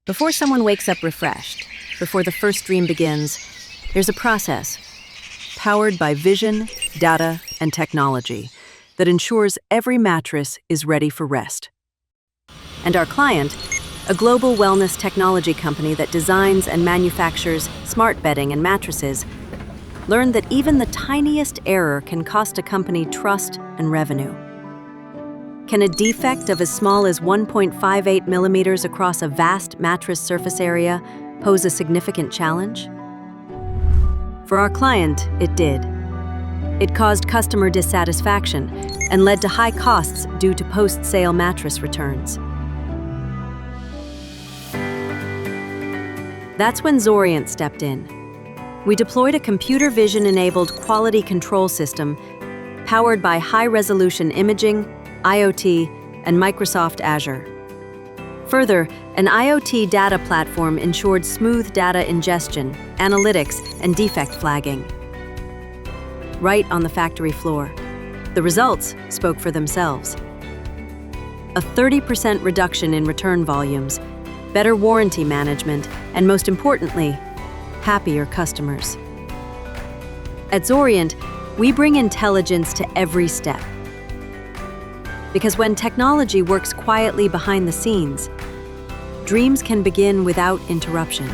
Before someone wakes up refreshed, before the first dream begins, there's a process, powered by vision, data, and technology, that ensures every mattress is ready for rest. And our client, a global wellness technology company that designs and manufactures smart bedding and mattresses, learned that even the tiniest error can cost a company trust and revenue. Can a defect of as small as 1.58 millimeters across a vast mattress surface area pose a significant challenge? For our client, it did. It caused customer dissatisfaction and led to high costs due to post-sale mattress returns. That's when Zorient stepped in. We deployed a computer vision-enabled quality control system powered by high-resolution imaging, IoT, and Microsoft Azure. Further, an IoT data platform ensured smooth data ingestion, analytics, and defect flagging. Right on the factory floor. The results spoke for themselves. A 30% reduction in return volumes, better warranty management, and most importantly, happier customers. At Zorient, we bring intelligence to every step. Because when technology works quietly behind the scenes, dreams can begin without interruption.